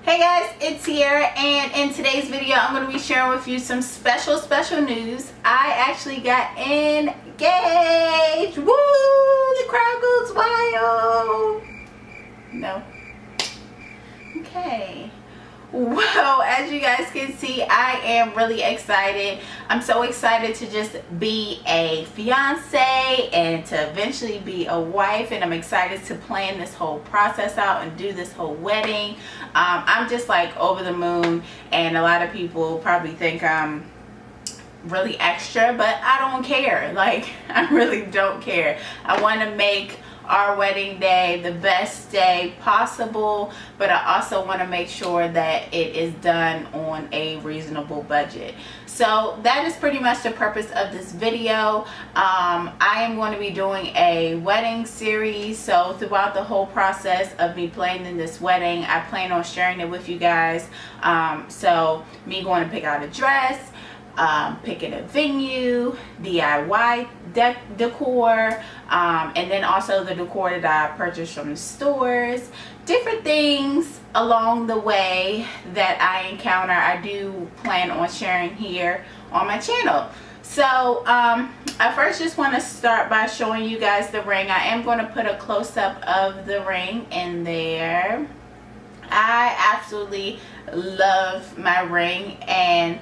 Hey guys, it's Sierra, and in today's video I'm going to be sharing with you some special news. I actually got engaged. Woo! The crowd goes wild. No. Okay. Well, as you guys can see, I am really excited. I'm so excited to just be a fiance and to eventually be a wife, and I'm excited to plan this whole process out and do this whole wedding. I'm just like over the moon, and a lot of people probably think I'm really extra, but I don't care. Like, I really don't care. I want to make our wedding day the best day possible, but I also want to make sure that it is done on a reasonable budget. So that is pretty much the purpose of this video. I am going to be doing a wedding series, so throughout the whole process of me planning this wedding, I plan on sharing it with you guys. So me going to pick out a dress, picking a venue, DIY decor, and then also the decor that I purchased from the stores, different things along the way that I encounter. I do plan on sharing here on my channel. So I first just want to start by showing you guys the ring. I am going to put a close-up of the ring in there. I absolutely love my ring, and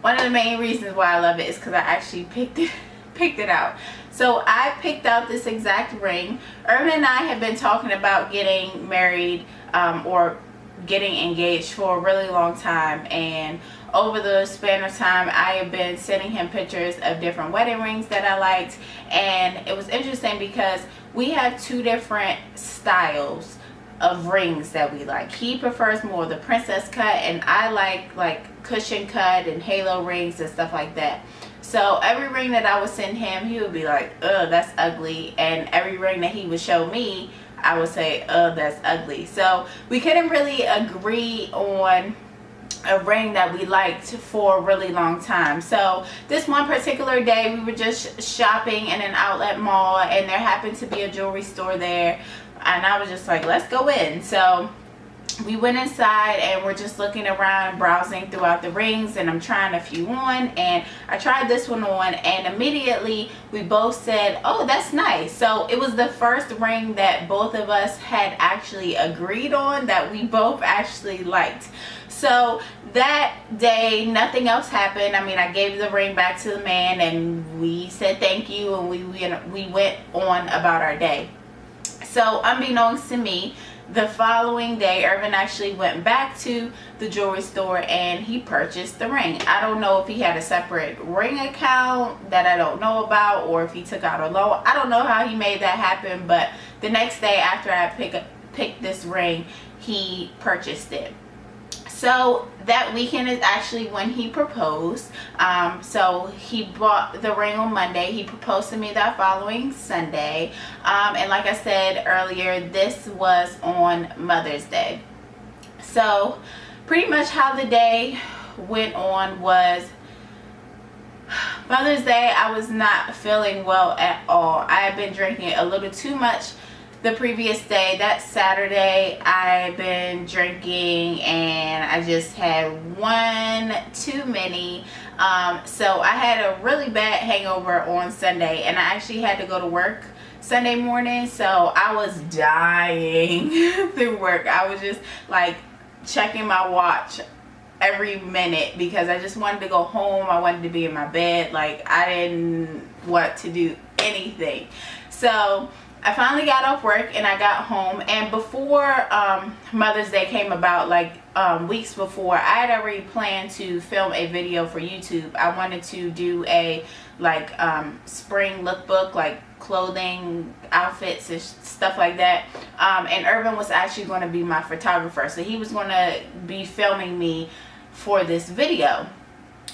one of the main reasons why I love it is because I actually picked it out. So I picked out this exact ring. Irvin and I have been talking about getting married or getting engaged for a really long time, and over the span of time I have been sending him pictures of different wedding rings that I liked, and it was interesting because we have two different styles of rings that we like. He prefers more the princess cut, and I like cushion cut and halo rings and stuff like that. So every ring that I would send him, he would be like, ugh, that's ugly, and every ring that he would show me, I would say, ugh, that's ugly. So we couldn't really agree on a ring that we liked for a really long time. So this one particular day we were just shopping in an outlet mall, and there happened to be a jewelry store there, and I was just like, let's go in. So we went inside and we're just looking around, browsing throughout the rings, and I'm trying a few on, and I tried this one on, and immediately we both said, oh, that's nice. So it was the first ring that both of us had actually agreed on, that we both actually liked. So that day nothing else happened. I mean, I gave the ring back to the man and we said thank you, and we went on about our day. So unbeknownst to me, the following day Irvin actually went back to the jewelry store and he purchased the ring. I don't know if he had a separate ring account that I don't know about, or if he took out a loan. I don't know how he made that happen, but the next day after I picked this ring, he purchased it. So that weekend is actually when he proposed. So he bought the ring on Monday. He proposed to me that following Sunday. And like I said earlier, this was on Mother's Day. So pretty much how the day went on was, Mother's Day, I was not feeling well at all. I had been drinking a little too much the previous day. That Saturday I've been drinking, and I just had one too many. So I had a really bad hangover on Sunday, and I actually had to go to work Sunday morning, so I was dying through work. I was just like checking my watch every minute because I just wanted to go home. I wanted to be in my bed. Like, I didn't want to do anything. So I finally got off work and I got home, and before Mother's Day came about, like weeks before, I had already planned to film a video for YouTube. I wanted to do a spring lookbook, like clothing, outfits and stuff like that, and Irvin was actually going to be my photographer, so he was going to be filming me for this video,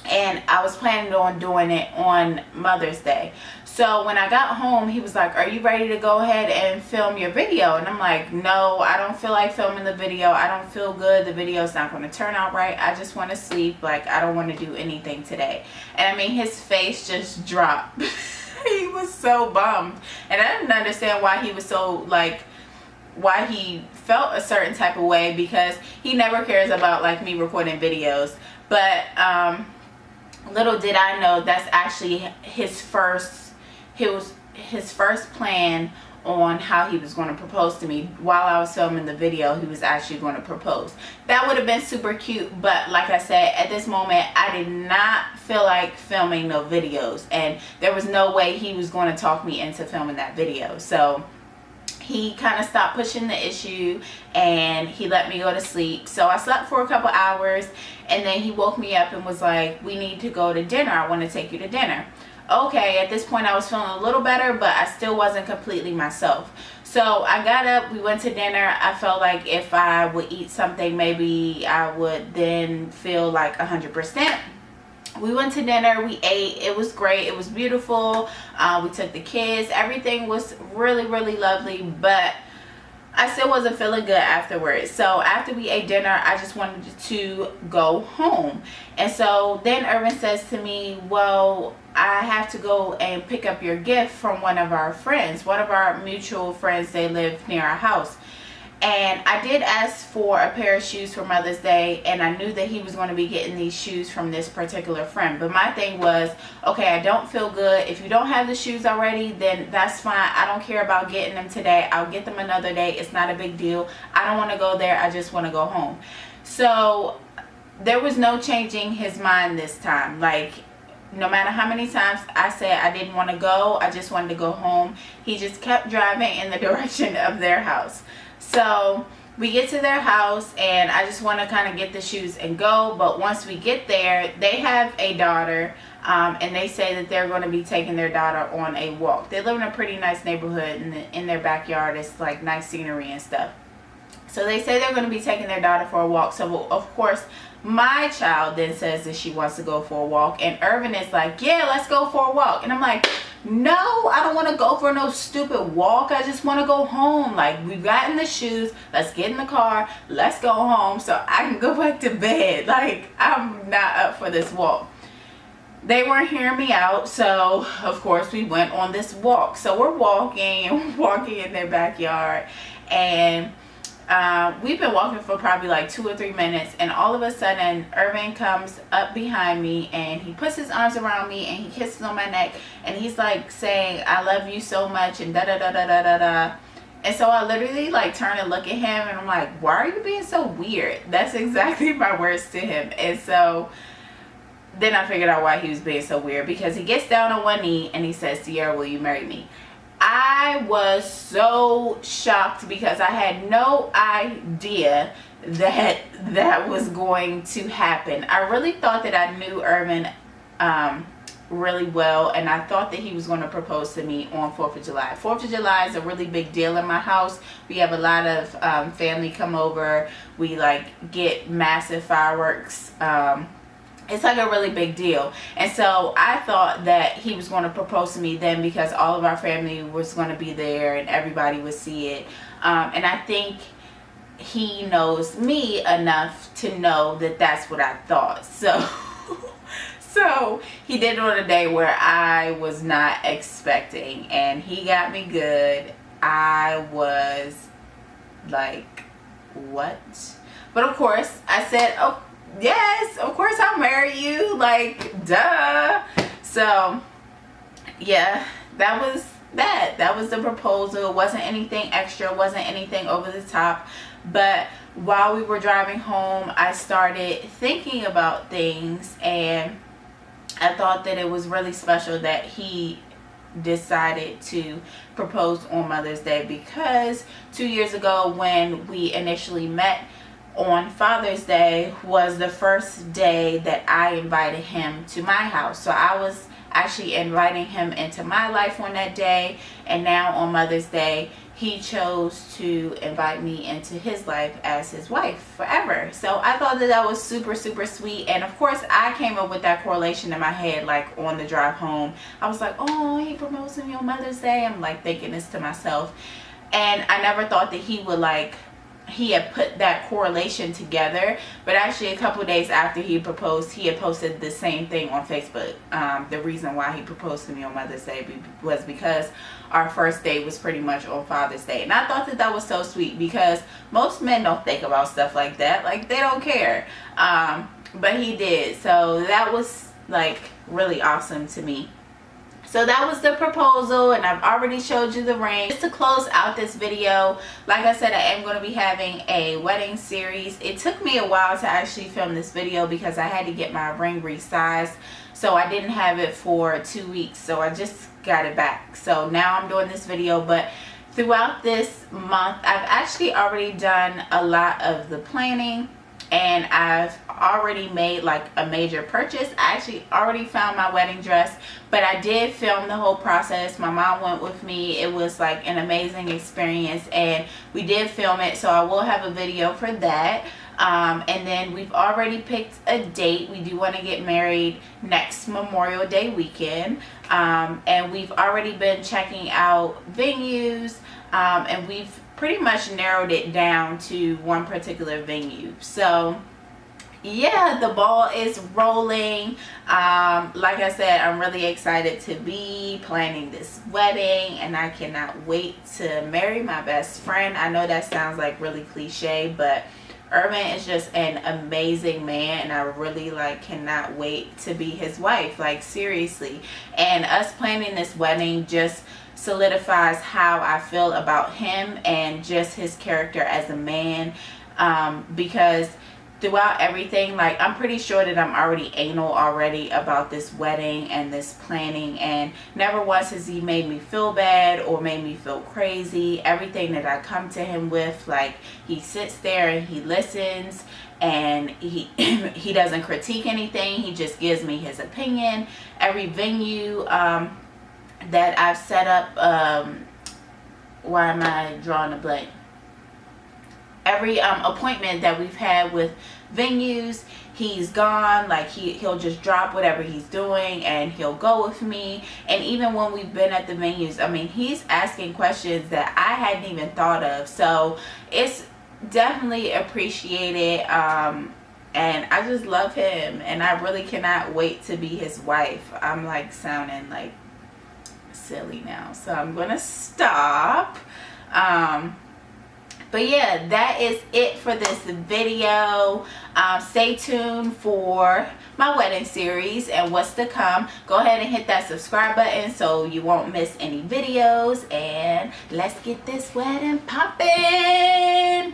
and I was planning on doing it on Mother's Day. So when I got home, he was like, are you ready to go ahead and film your video? And I'm like, no, I don't feel like filming the video. I don't feel good. The video's not going to turn out right. I just want to sleep. Like, I don't want to do anything today. And I mean, his face just dropped. He was so bummed. And I didn't understand why he was so, like, why he felt a certain type of way, because he never cares about like me recording videos. But little did I know that's actually his first plan on how he was going to propose to me. While I was filming the video, he was actually going to propose. That would have been super cute, but like I said, at this moment I did not feel like filming no videos, and there was no way he was going to talk me into filming that video. So he kind of stopped pushing the issue and he let me go to sleep. So I slept for a couple hours, and then he woke me up and was like, we need to go to dinner, I want to take you to dinner. Okay, at this point I was feeling a little better, but I still wasn't completely myself. So I got up, we went to dinner. I felt like if I would eat something, maybe I would then feel like 100%. We went to dinner, we ate, it was great, it was beautiful. We took the kids, everything was really, really lovely, but I still wasn't feeling good afterwards. So after we ate dinner, I just wanted to go home. And so then Irvin says to me, well, I have to go and pick up your gift from one of our friends, one of our mutual friends. They live near our house. And I did ask for a pair of shoes for Mother's Day, and I knew that he was going to be getting these shoes from this particular friend. But my thing was, okay, I don't feel good. If you don't have the shoes already, then that's fine. I don't care about getting them today. I'll get them another day. It's not a big deal. I don't want to go there. I just want to go home. So there was no changing his mind this time. Like, no matter how many times I said I didn't want to go, I just wanted to go home, he just kept driving in the direction of their house. So we get to their house, and I just want to kind of get the shoes and go. But once we get there, they have a daughter, and they say that they're going to be taking their daughter on a walk. They live in a pretty nice neighborhood, and in their backyard it's like nice scenery and stuff. So they say they're going to be taking their daughter for a walk. So of course my child then says that she wants to go for a walk, and Irvin is like, yeah, let's go for a walk. And I'm like, no, I don't want to go for no stupid walk. I just want to go home. Like, we've gotten the shoes, let's get in the car, let's go home so I can go back to bed. Like, I'm not up for this walk. They weren't hearing me out, so of course we went on this walk. So we're walking and walking in their backyard, and we've been walking for probably like 2 or 3 minutes, and all of a sudden Irvin comes up behind me and he puts his arms around me and he kisses on my neck, and he's like saying, I love you so much, and da da da da da da da. And so I literally like turn and look at him, and I'm like, why are you being so weird? That's exactly my words to him. And so then I figured out why he was being so weird, because he gets down on one knee and he says, Sierra, will you marry me? I was so shocked, because I had no idea that that was going to happen. I really thought that I knew Irvin really well, and I thought that he was going to propose to me on 4th of July. 4th of July is a really big deal in my house. We have a lot of family come over. We like get massive fireworks. It's like a really big deal. And so I thought that he was going to propose to me then, because all of our family was going to be there and everybody would see it. And I think he knows me enough to know that that's what I thought. So so he did it on a day where I was not expecting, and he got me good. I was like, what? But of course I said, oh yes, of course I'll marry you, like, duh. So yeah, that was the proposal. It wasn't anything extra, it wasn't anything over the top. But while we were driving home, I started thinking about things, and I thought that it was really special that he decided to propose on Mother's Day, because 2 years ago when we initially met, on Father's Day was the first day that I invited him to my house. So I was actually inviting him into my life on that day, and now on Mother's Day he chose to invite me into his life as his wife forever. So I thought that that was super, super sweet. And of course I came up with that correlation in my head, like on the drive home. I was like, oh, he proposed to me on Mother's Day. I'm like thinking this to myself, and I never thought that he would like he had put that correlation together, but actually a couple days after he proposed, he had posted the same thing on Facebook. The reason why he proposed to me on Mother's Day was because our first date was pretty much on Father's Day. And I thought that that was so sweet, because most men don't think about stuff like that. Like, they don't care. But he did. So that was like really awesome to me. So that was the proposal, and I've already showed you the ring. Just to close out this video, like I said, I am going to be having a wedding series. It took me a while to actually film this video because I had to get my ring resized. So I didn't have it for 2 weeks, so I just got it back. So now I'm doing this video, but throughout this month, I've actually already done a lot of the planning. And I've already made like a major purchase. I actually already found my wedding dress, but I did film the whole process. My mom went with me. It was like an amazing experience, and we did film it, so I will have a video for that. And then we've already picked a date. We do want to get married next Memorial Day weekend. And we've already been checking out venues, and we've pretty much narrowed it down to one particular venue. So yeah, the ball is rolling. Like I said, I'm really excited to be planning this wedding, and I cannot wait to marry my best friend. I know that sounds like really cliche, but Irvin is just an amazing man, and I really like cannot wait to be his wife, like seriously. And us planning this wedding just solidifies how I feel about him and just his character as a man, because throughout everything, like, I'm pretty sure that I'm already anal already about this wedding and this planning, and never once has he made me feel bad or made me feel crazy. Everything that I come to him with, like, he sits there and he listens, and he he doesn't critique anything. He just gives me his opinion. Every venue that I've set up, why am I drawing a blank? Every appointment that we've had with venues, he's gone. Like, he'll just drop whatever he's doing and he'll go with me. And even when we've been at the venues, I mean, he's asking questions that I hadn't even thought of. So it's definitely appreciated. And I just love him, and I really cannot wait to be his wife. I'm like sounding like silly now, so I'm gonna stop. But yeah, that is it for this video. Stay tuned for my wedding series and what's to come. Go ahead and hit that subscribe button so you won't miss any videos, and let's get this wedding poppin'.